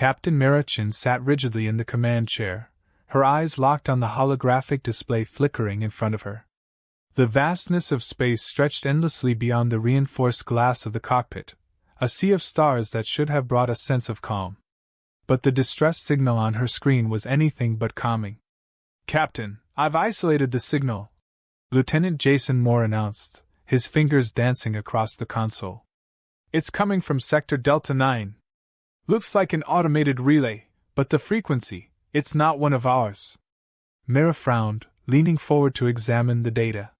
Captain Marichin sat rigidly in the command chair, her eyes locked on the holographic display flickering in front of her. The vastness of space stretched endlessly beyond the reinforced glass of the cockpit, a sea of stars that should have brought a sense of calm. But the distress signal on her screen was anything but calming. "Captain, I've isolated the signal," Lieutenant Jason Moore announced, his fingers dancing across the console. "It's coming from Sector Delta 9. Looks like an automated relay, but the frequency, it's not one of ours." Mira frowned, leaning forward to examine the data.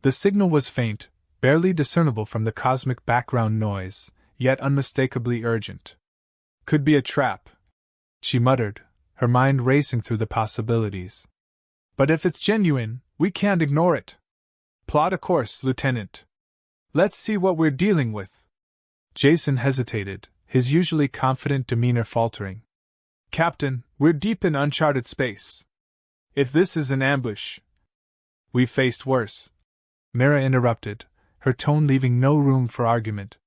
The signal was faint, barely discernible from the cosmic background noise, yet unmistakably urgent. "Could be a trap," she muttered, her mind racing through the possibilities. "But if it's genuine, we can't ignore it. Plot a course, Lieutenant. Let's see what we're dealing with." Jason hesitated, his usually confident demeanor faltering. "Captain, we're deep in uncharted space. If this is an ambush..." "We've faced worse," Mira interrupted, her tone leaving no room for argument.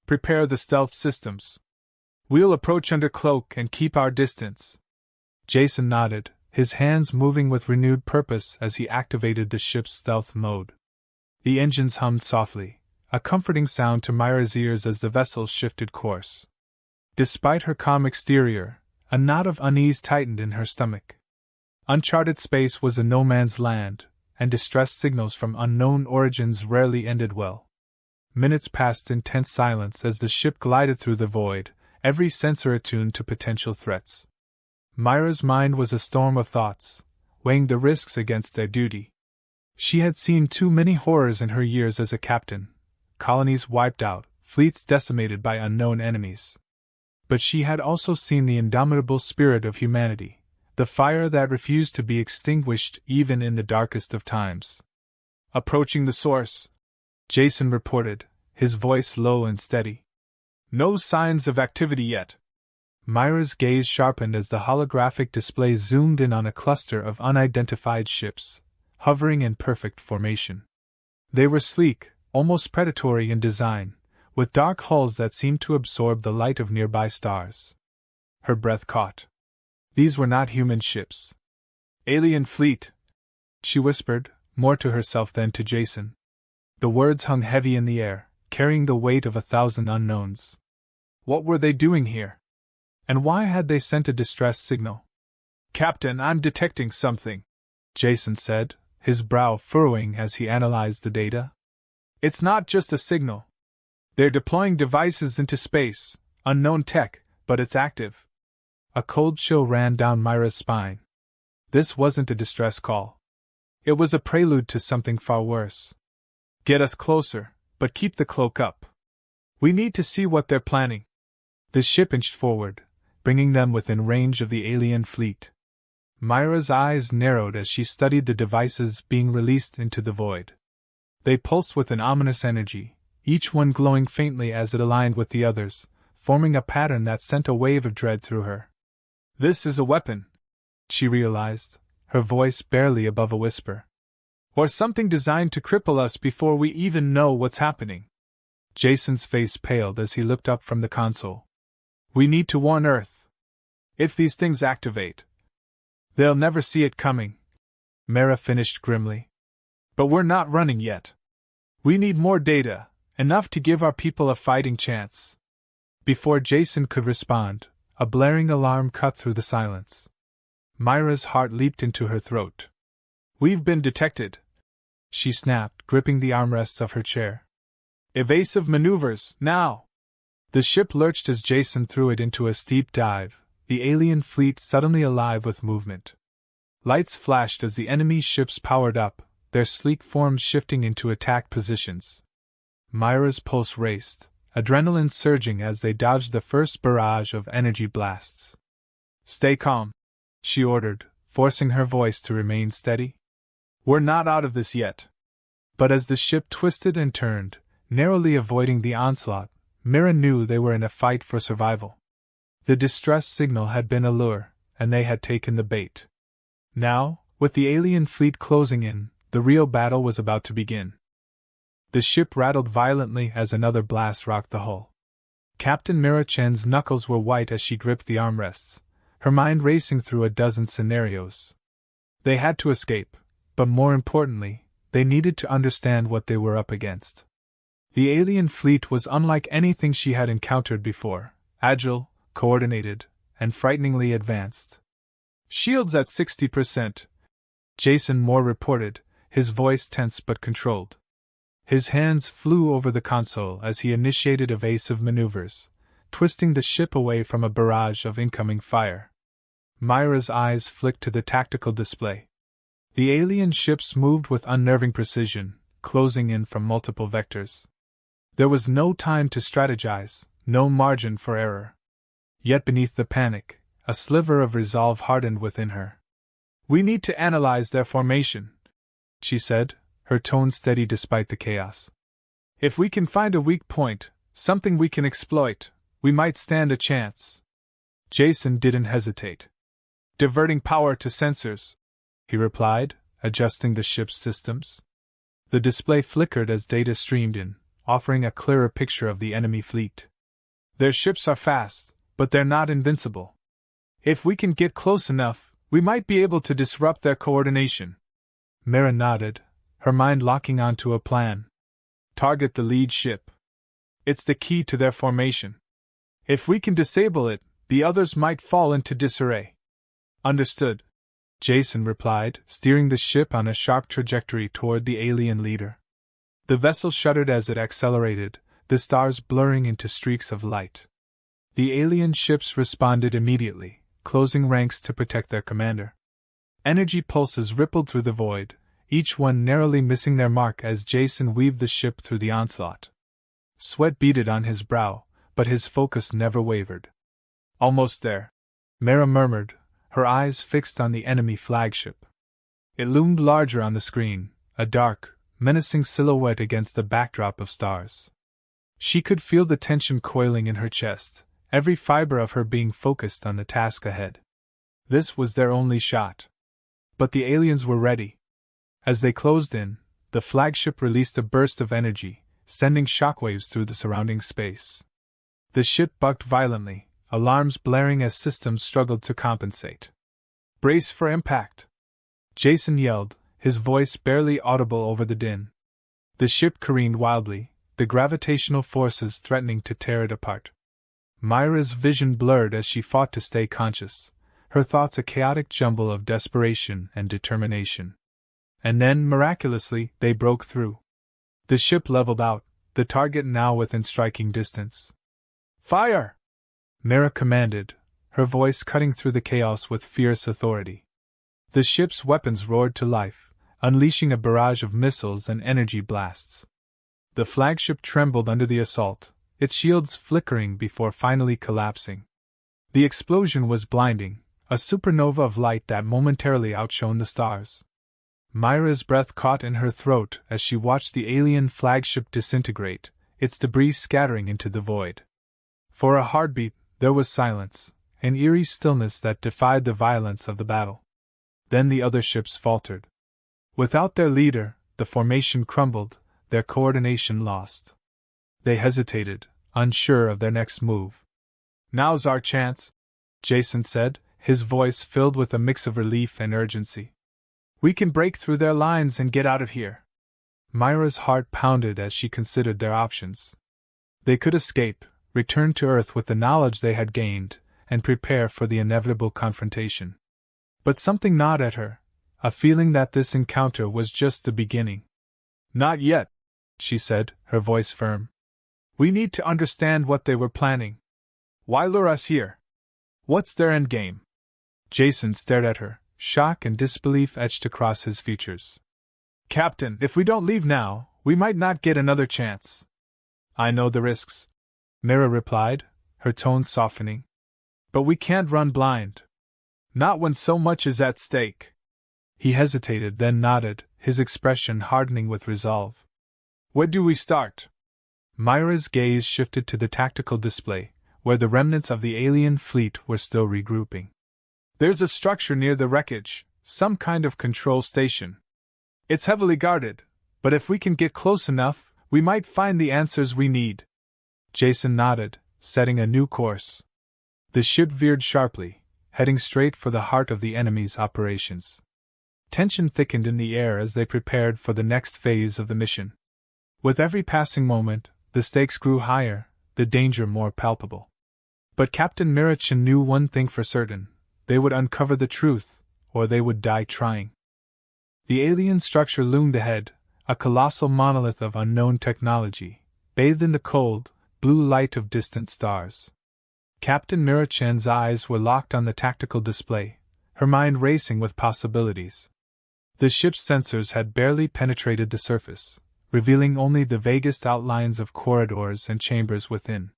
"Prepare the stealth systems. We'll approach under cloak and keep our distance." Jason nodded, his hands moving with renewed purpose as he activated the ship's stealth mode. The engines hummed softly, a comforting sound to Myra's ears as the vessel shifted course. Despite her calm exterior, a knot of unease tightened in her stomach. Uncharted space was a no-man's land, and distress signals from unknown origins rarely ended well. Minutes passed in tense silence as the ship glided through the void, every sensor attuned to potential threats. Myra's mind was a storm of thoughts, weighing the risks against their duty. She had seen too many horrors in her years as a captain, colonies wiped out, fleets decimated by unknown enemies. But she had also seen the indomitable spirit of humanity, the fire that refused to be extinguished even in the darkest of times. "Approaching the source," Jason reported, his voice low and steady. "No signs of activity yet." Myra's gaze sharpened as the holographic display zoomed in on a cluster of unidentified ships, hovering in perfect formation. They were sleek, almost predatory in design, with dark hulls that seemed to absorb the light of nearby stars. Her breath caught. These were not human ships. "Alien fleet," she whispered, more to herself than to Jason. The words hung heavy in the air, carrying the weight of 1,000 unknowns. What were they doing here? And why had they sent a distress signal? "Captain, I'm detecting something," Jason said, his brow furrowing as he analyzed the data. "It's not just a signal. They're deploying devices into space, unknown tech, but it's active." A cold chill ran down Myra's spine. This wasn't a distress call. It was a prelude to something far worse. "Get us closer, but keep the cloak up. We need to see what they're planning." The ship inched forward, bringing them within range of the alien fleet. Myra's eyes narrowed as she studied the devices being released into the void. They pulsed with an ominous energy, each one glowing faintly as it aligned with the others, forming a pattern that sent a wave of dread through her. "This is a weapon," she realized, her voice barely above a whisper. "Or something designed to cripple us before we even know what's happening." Jason's face paled as he looked up from the console. "We need to warn Earth. If these things activate, they'll never see it coming," Mara finished grimly. "But we're not running yet. We need more data, enough to give our people a fighting chance." Before Jason could respond, a blaring alarm cut through the silence. Myra's heart leaped into her throat. "We've been detected," she snapped, gripping the armrests of her chair. "Evasive maneuvers, now!" The ship lurched as Jason threw it into a steep dive, the alien fleet suddenly alive with movement. Lights flashed as the enemy ships powered up, their sleek forms shifting into attack positions. Myra's pulse raced, adrenaline surging as they dodged the first barrage of energy blasts. "Stay calm," she ordered, forcing her voice to remain steady. "We're not out of this yet." But as the ship twisted and turned, narrowly avoiding the onslaught, Mira knew they were in a fight for survival. The distress signal had been a lure, and they had taken the bait. Now, with the alien fleet closing in, the real battle was about to begin. The ship rattled violently as another blast rocked the hull. Captain Mira Chen's knuckles were white as she gripped the armrests, her mind racing through a dozen scenarios. They had to escape, but more importantly, they needed to understand what they were up against. The alien fleet was unlike anything she had encountered before, agile, coordinated, and frighteningly advanced. "Shields at 60%, Jason Moore reported, his voice tense but controlled. His hands flew over the console as he initiated evasive maneuvers, twisting the ship away from a barrage of incoming fire. Myra's eyes flicked to the tactical display. The alien ships moved with unnerving precision, closing in from multiple vectors. There was no time to strategize, no margin for error. Yet beneath the panic, a sliver of resolve hardened within her. "We need to analyze their formation," she said, her tone steady despite the chaos. "If we can find a weak point, something we can exploit, we might stand a chance." Jason didn't hesitate. "Diverting power to sensors," he replied, adjusting the ship's systems. The display flickered as data streamed in, offering a clearer picture of the enemy fleet. "Their ships are fast, but they're not invincible. If we can get close enough, we might be able to disrupt their coordination." Mira nodded, her mind locking onto a plan. "Target the lead ship. It's the key to their formation. If we can disable it, the others might fall into disarray." "Understood," Jason replied, steering the ship on a sharp trajectory toward the alien leader. The vessel shuddered as it accelerated, the stars blurring into streaks of light. The alien ships responded immediately, closing ranks to protect their commander. Energy pulses rippled through the void, each one narrowly missing their mark as Jason weaved the ship through the onslaught. Sweat beaded on his brow, but his focus never wavered. "Almost there," Mira murmured, her eyes fixed on the enemy flagship. It loomed larger on the screen, a dark, menacing silhouette against the backdrop of stars. She could feel the tension coiling in her chest, every fiber of her being focused on the task ahead. This was their only shot. But the aliens were ready. As they closed in, the flagship released a burst of energy, sending shockwaves through the surrounding space. The ship bucked violently, alarms blaring as systems struggled to compensate. "Brace for impact!" Jason yelled, his voice barely audible over the din. The ship careened wildly, the gravitational forces threatening to tear it apart. Myra's vision blurred as she fought to stay conscious, her thoughts a chaotic jumble of desperation and determination. And then, miraculously, they broke through. The ship leveled out, the target now within striking distance. "Fire!" Mira commanded, her voice cutting through the chaos with fierce authority. The ship's weapons roared to life, unleashing a barrage of missiles and energy blasts. The flagship trembled under the assault, its shields flickering before finally collapsing. The explosion was blinding, a supernova of light that momentarily outshone the stars. Myra's breath caught in her throat as she watched the alien flagship disintegrate, its debris scattering into the void. For a heartbeat, there was silence, an eerie stillness that defied the violence of the battle. Then the other ships faltered. Without their leader, the formation crumbled, their coordination lost. They hesitated, unsure of their next move. "Now's our chance," Jason said, his voice filled with a mix of relief and urgency. "We can break through their lines and get out of here." Myra's heart pounded as she considered their options. They could escape, return to Earth with the knowledge they had gained, and prepare for the inevitable confrontation. But something gnawed at her, a feeling that this encounter was just the beginning. "Not yet," she said, her voice firm. "We need to understand what they were planning. Why lure us here? What's their endgame?" Jason stared at her, shock and disbelief etched across his features. "Captain, if we don't leave now, we might not get another chance." "I know the risks," Mira replied, her tone softening. "But we can't run blind. Not when so much is at stake." He hesitated, then nodded, his expression hardening with resolve. "Where do we start?" Myra's gaze shifted to the tactical display, where the remnants of the alien fleet were still regrouping. "There's a structure near the wreckage, some kind of control station. It's heavily guarded, but if we can get close enough, we might find the answers we need." Jason nodded, setting a new course. The ship veered sharply, heading straight for the heart of the enemy's operations. Tension thickened in the air as they prepared for the next phase of the mission. With every passing moment, the stakes grew higher, the danger more palpable. But Captain Mirachin knew one thing for certain: they would uncover the truth, or they would die trying. The alien structure loomed ahead, a colossal monolith of unknown technology, bathed in the cold, blue light of distant stars. Captain Mirachan's eyes were locked on the tactical display, her mind racing with possibilities. The ship's sensors had barely penetrated the surface, revealing only the vaguest outlines of corridors and chambers within.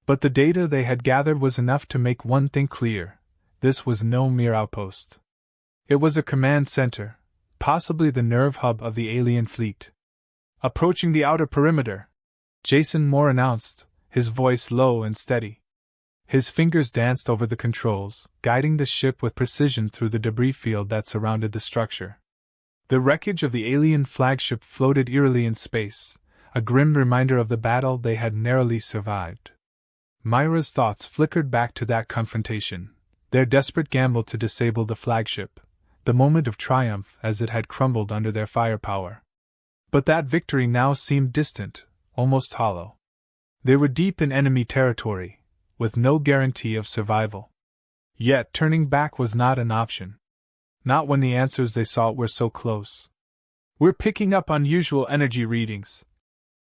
But the data they had gathered was enough to make one thing clear: this was no mere outpost. It was a command center, possibly the nerve hub of the alien fleet. "Approaching the outer perimeter," Jason Moore announced, his voice low and steady. His fingers danced over the controls, guiding the ship with precision through the debris field that surrounded the structure. The wreckage of the alien flagship floated eerily in space, a grim reminder of the battle they had narrowly survived. Myra's thoughts flickered back to that confrontation, their desperate gamble to disable the flagship, the moment of triumph as it had crumbled under their firepower. But that victory now seemed distant, almost hollow. They were deep in enemy territory, with no guarantee of survival. Yet turning back was not an option. Not when the answers they sought were so close. "We're picking up unusual energy readings,"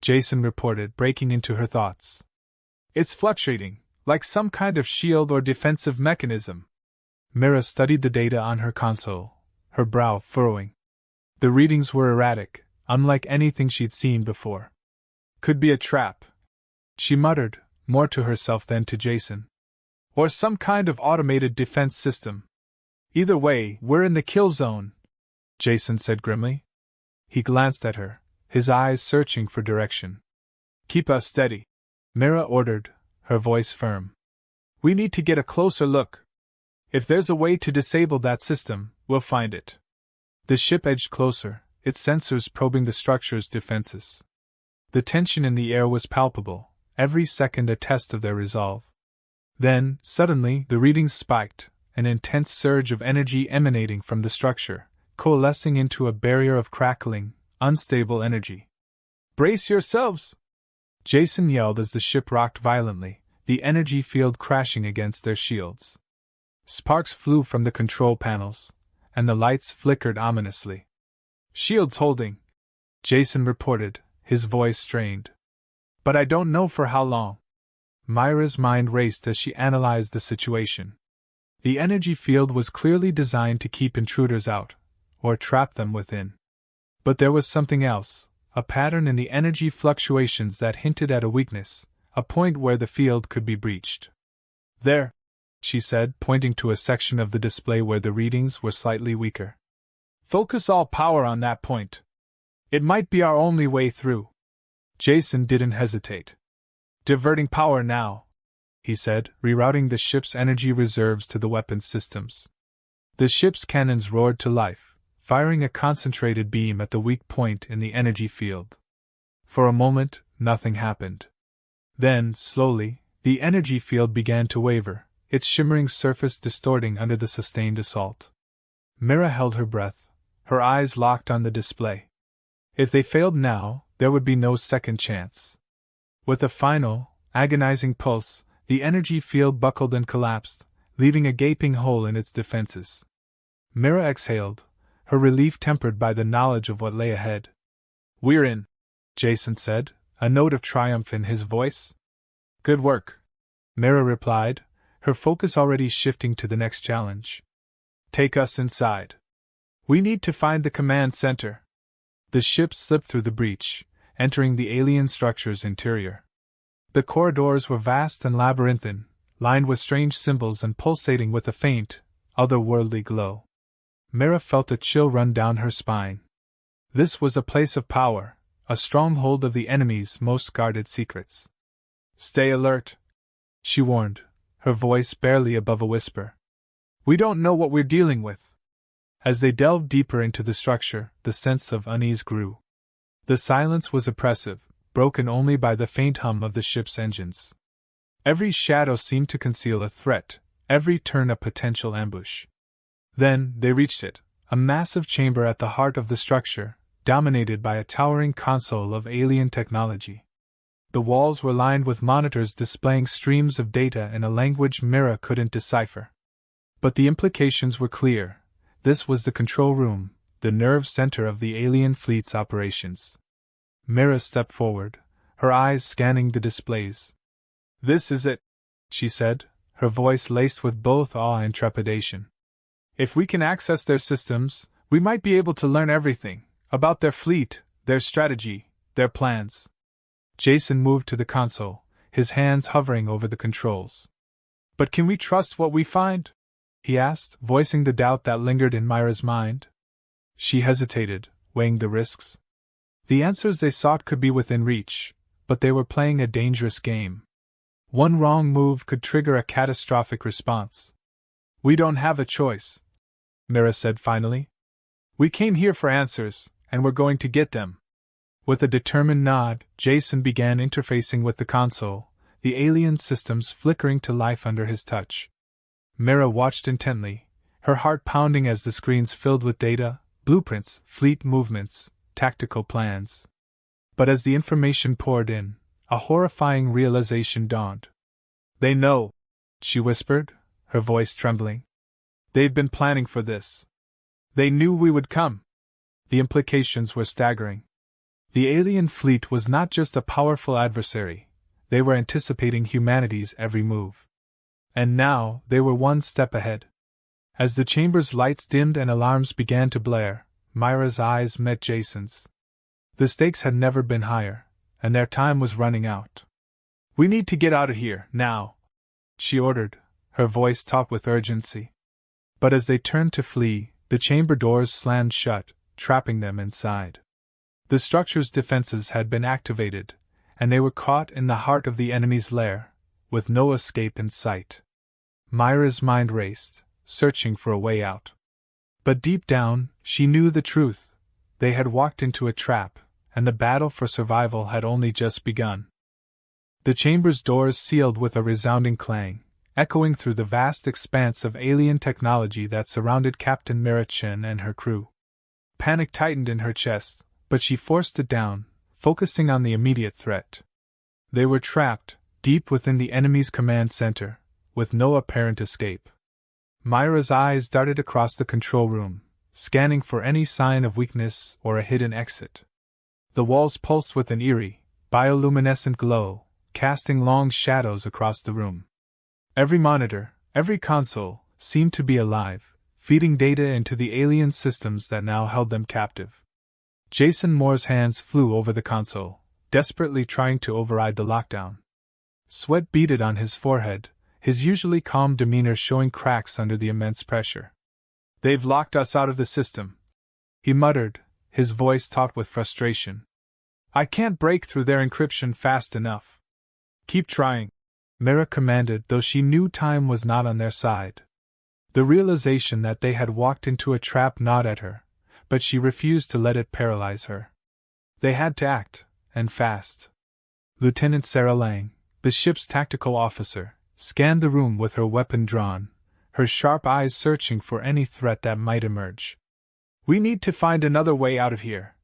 Jason reported, breaking into her thoughts. "It's fluctuating, like some kind of shield or defensive mechanism." Mira studied the data on her console, her brow furrowing. The readings were erratic, unlike anything she'd seen before. "Could be a trap," she muttered, more to herself than to Jason. "Or some kind of automated defense system. Either way, we're in the kill zone," Jason said grimly. He glanced at her, his eyes searching for direction. "Keep us steady," Mira ordered, her voice firm. "We need to get a closer look. If there's a way to disable that system, we'll find it." The ship edged closer, its sensors probing the structure's defenses. The tension in the air was palpable, every second a test of their resolve. Then, suddenly, the readings spiked, an intense surge of energy emanating from the structure, coalescing into a barrier of crackling, unstable energy. "Brace yourselves!" Jason yelled as the ship rocked violently, the energy field crashing against their shields. Sparks flew from the control panels, and the lights flickered ominously. "Shields holding," Jason reported, his voice strained. "But I don't know for how long." Myra's mind raced as she analyzed the situation. The energy field was clearly designed to keep intruders out, or trap them within. But there was something else, a pattern in the energy fluctuations that hinted at a weakness, a point where the field could be breached. "There," she said, pointing to a section of the display where the readings were slightly weaker. "Focus all power on that point. It might be our only way through." Jason didn't hesitate. "Diverting power now," he said, rerouting the ship's energy reserves to the weapons systems. The ship's cannons roared to life, firing a concentrated beam at the weak point in the energy field. For a moment, nothing happened. Then, slowly, the energy field began to waver, its shimmering surface distorting under the sustained assault. Mira held her breath, her eyes locked on the display. If they failed now, there would be no second chance. With a final, agonizing pulse, the energy field buckled and collapsed, leaving a gaping hole in its defenses. Mira exhaled, her relief tempered by the knowledge of what lay ahead. "We're in," Jason said, a note of triumph in his voice. "Good work," Mira replied, her focus already shifting to the next challenge. "Take us inside. We need to find the command center." The ship slipped through the breach, entering the alien structure's interior. The corridors were vast and labyrinthine, lined with strange symbols and pulsating with a faint, otherworldly glow. Mira felt a chill run down her spine. This was a place of power, a stronghold of the enemy's most guarded secrets. "Stay alert," she warned, her voice barely above a whisper. "We don't know what we're dealing with." As they delved deeper into the structure, the sense of unease grew. The silence was oppressive, broken only by the faint hum of the ship's engines. Every shadow seemed to conceal a threat, every turn a potential ambush. Then, they reached it, a massive chamber at the heart of the structure, dominated by a towering console of alien technology. The walls were lined with monitors displaying streams of data in a language Mira couldn't decipher. But the implications were clear. This was the control room, the nerve center of the alien fleet's operations. Mira stepped forward, her eyes scanning the displays. "This is it," she said, her voice laced with both awe and trepidation. "If we can access their systems, we might be able to learn everything about their fleet, their strategy, their plans." Jason moved to the console, his hands hovering over the controls. "But can we trust what we find?" he asked, voicing the doubt that lingered in Myra's mind. She hesitated, weighing the risks. The answers they sought could be within reach, but they were playing a dangerous game. One wrong move could trigger a catastrophic response. "We don't have a choice," Mira said finally. "We came here for answers, and we're going to get them." With a determined nod, Jason began interfacing with the console, the alien systems flickering to life under his touch. Mira watched intently, her heart pounding as the screens filled with data, blueprints, fleet movements, tactical plans. But as the information poured in, a horrifying realization dawned. "They know," she whispered, her voice trembling. "They've been planning for this. They knew we would come." The implications were staggering. The alien fleet was not just a powerful adversary, they were anticipating humanity's every move. And now, they were one step ahead. As the chamber's lights dimmed and alarms began to blare, Myra's eyes met Jason's. The stakes had never been higher, and their time was running out. "We need to get out of here, now," she ordered, her voice taut with urgency. But as they turned to flee, the chamber doors slammed shut, trapping them inside. The structure's defenses had been activated, and they were caught in the heart of the enemy's lair, with no escape in sight. Myra's mind raced, searching for a way out. But deep down, she knew the truth. They had walked into a trap, and the battle for survival had only just begun. The chamber's doors sealed with a resounding clang, echoing through the vast expanse of alien technology that surrounded Captain Mirachin and her crew. Panic tightened in her chest, but she forced it down, focusing on the immediate threat. They were trapped, deep within the enemy's command center, with no apparent escape. Myra's eyes darted across the control room, scanning for any sign of weakness or a hidden exit. The walls pulsed with an eerie, bioluminescent glow, casting long shadows across the room. Every monitor, every console, seemed to be alive, feeding data into the alien systems that now held them captive. Jason Moore's hands flew over the console, desperately trying to override the lockdown. Sweat beaded on his forehead, his usually calm demeanor showing cracks under the immense pressure. "They've locked us out of the system," he muttered, his voice taut with frustration. "I can't break through their encryption fast enough." "Keep trying," Mira commanded, though she knew time was not on their side. The realization that they had walked into a trap gnawed at her, but she refused to let it paralyze her. They had to act, and fast. Lieutenant Sarah Lang, the ship's tactical officer, scanned the room with her weapon drawn, her sharp eyes searching for any threat that might emerge. "We need to find another way out of here,"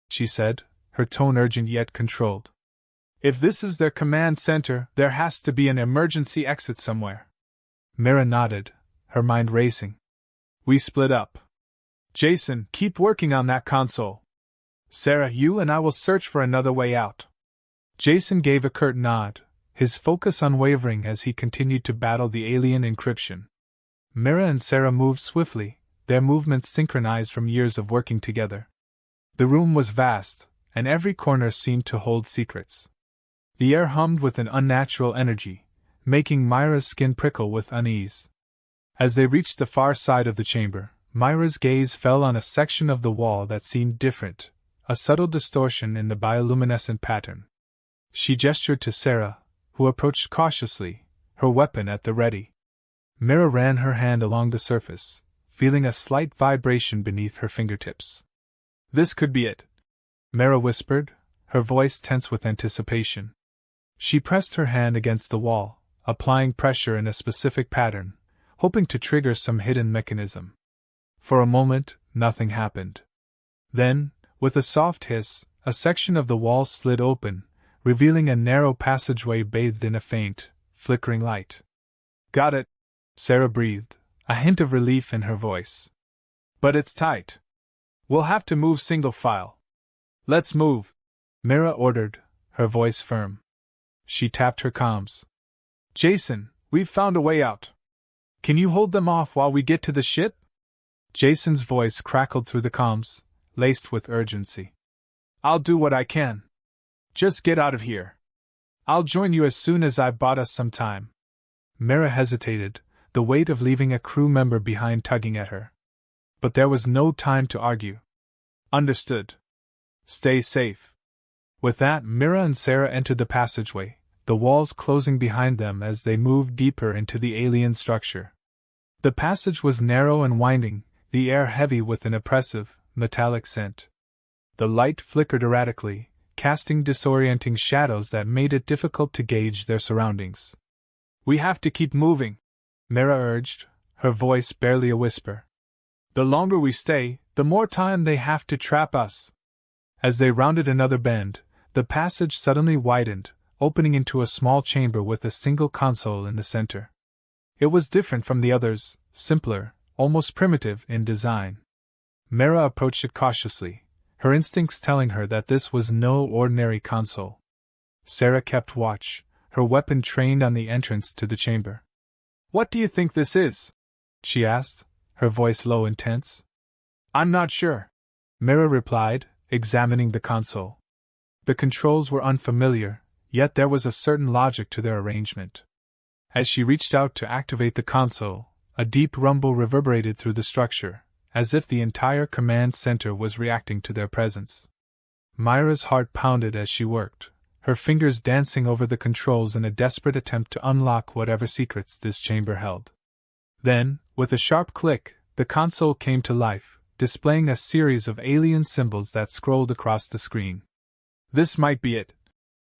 she said, her tone urgent yet controlled. "If this is their command center, there has to be an emergency exit somewhere." Mira nodded, her mind racing. "We split up. Jason, keep working on that console. Sarah, you and I will search for another way out." Jason gave a curt nod, his focus unwavering as he continued to battle the alien encryption. Mira and Sarah moved swiftly, their movements synchronized from years of working together. The room was vast, and every corner seemed to hold secrets. The air hummed with an unnatural energy, making Myra's skin prickle with unease. As they reached the far side of the chamber, Myra's gaze fell on a section of the wall that seemed different, a subtle distortion in the bioluminescent pattern. She gestured to Sarah, who approached cautiously, her weapon at the ready. Mira ran her hand along the surface, feeling a slight vibration beneath her fingertips. "This could be it," Mira whispered, her voice tense with anticipation. She pressed her hand against the wall, applying pressure in a specific pattern, hoping to trigger some hidden mechanism. For a moment, nothing happened. Then, with a soft hiss, a section of the wall slid open, revealing a narrow passageway bathed in a faint, flickering light. "Got it," Sarah breathed, a hint of relief in her voice. "But it's tight. We'll have to move single file." "Let's move," Mira ordered, her voice firm. She tapped her comms. "Jason, we've found a way out. Can you hold them off while we get to the ship?" Jason's voice crackled through the comms, laced with urgency. "I'll do what I can. Just get out of here. I'll join you as soon as I've bought us some time." Mira hesitated, the weight of leaving a crew member behind tugging at her. But there was no time to argue. "Understood. Stay safe." With that, Mira and Sarah entered the passageway, the walls closing behind them as they moved deeper into the alien structure. The passage was narrow and winding, the air heavy with an oppressive, metallic scent. The light flickered erratically, casting disorienting shadows that made it difficult to gauge their surroundings. "We have to keep moving," Mira urged, her voice barely a whisper. "The longer we stay, the more time they have to trap us." As they rounded another bend, the passage suddenly widened, opening into a small chamber with a single console in the center. It was different from the others, simpler, almost primitive in design. Mira approached it cautiously, her instincts telling her that this was no ordinary console. Sarah kept watch, her weapon trained on the entrance to the chamber. "What do you think this is?" she asked, her voice low and tense. "I'm not sure," Mira replied, examining the console. The controls were unfamiliar, yet there was a certain logic to their arrangement. As she reached out to activate the console, a deep rumble reverberated through the structure, as if the entire command center was reacting to their presence. Myra's heart pounded as she worked, her fingers dancing over the controls in a desperate attempt to unlock whatever secrets this chamber held. Then, with a sharp click, the console came to life, displaying a series of alien symbols that scrolled across the screen. "This might be it,"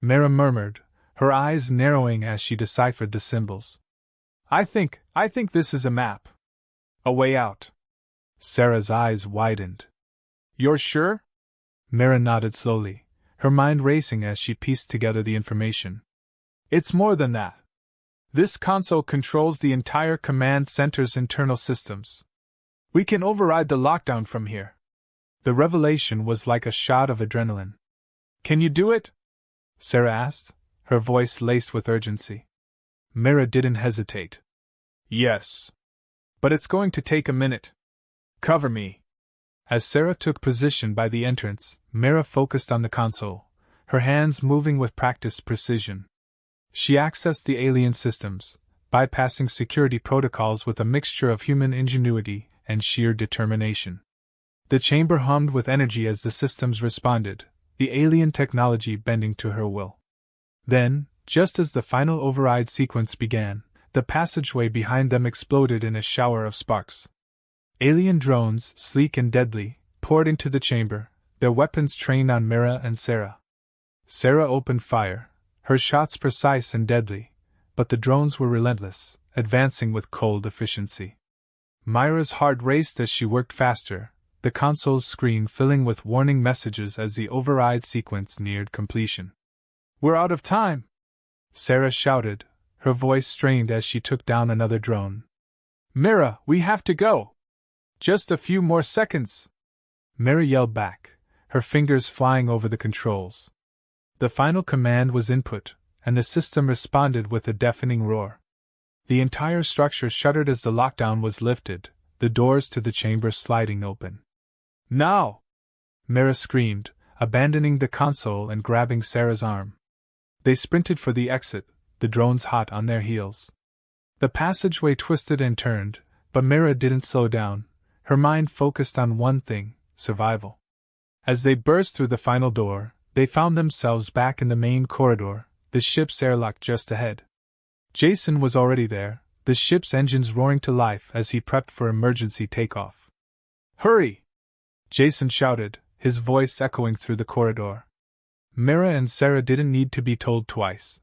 Mira murmured, her eyes narrowing as she deciphered the symbols. I think this is a map. A way out." Sarah's eyes widened. "You're sure?" Mira nodded slowly, her mind racing as she pieced together the information. "It's more than that. This console controls the entire command center's internal systems. We can override the lockdown from here." The revelation was like a shot of adrenaline. "Can you do it?" Sarah asked, her voice laced with urgency. Mira didn't hesitate. "Yes. But it's going to take a minute. Cover me." As Sarah took position by the entrance, Mira focused on the console, her hands moving with practiced precision. She accessed the alien systems, bypassing security protocols with a mixture of human ingenuity and sheer determination. The chamber hummed with energy as the systems responded, the alien technology bending to her will. Then, just as the final override sequence began, the passageway behind them exploded in a shower of sparks. Alien drones, sleek and deadly, poured into the chamber, their weapons trained on Mira and Sarah. Sarah opened fire, her shots precise and deadly, but the drones were relentless, advancing with cold efficiency. Myra's heart raced as she worked faster, the console's screen filling with warning messages as the override sequence neared completion. "We're out of time!" Sarah shouted, her voice strained as she took down another drone. "Mira, we have to go! Just a few more seconds!" Mira yelled back, her fingers flying over the controls. The final command was input, and the system responded with a deafening roar. The entire structure shuddered as the lockdown was lifted, the doors to the chamber sliding open. "Now!" Mira screamed, abandoning the console and grabbing Sarah's arm. They sprinted for the exit, the drones hot on their heels. The passageway twisted and turned, but Mira didn't slow down, her mind focused on one thing: survival. As they burst through the final door, they found themselves back in the main corridor, the ship's airlock just ahead. Jason was already there, the ship's engines roaring to life as he prepped for emergency takeoff. "Hurry!" Jason shouted, his voice echoing through the corridor. Mira and Sarah didn't need to be told twice.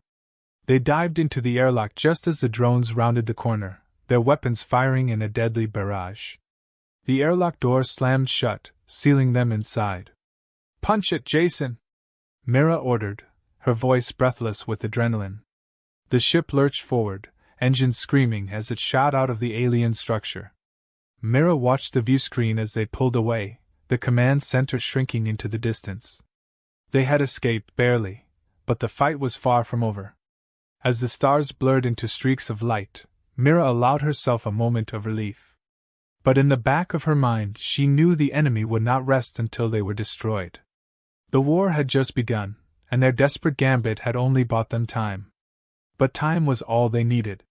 They dived into the airlock just as the drones rounded the corner, their weapons firing in a deadly barrage. The airlock door slammed shut, sealing them inside. "Punch it, Jason!" Mira ordered, her voice breathless with adrenaline. The ship lurched forward, engines screaming as it shot out of the alien structure. Mira watched the viewscreen as they pulled away, the command center shrinking into the distance. They had escaped, barely, but the fight was far from over. As the stars blurred into streaks of light, Mira allowed herself a moment of relief. But in the back of her mind, she knew the enemy would not rest until they were destroyed. The war had just begun, and their desperate gambit had only bought them time. But time was all they needed.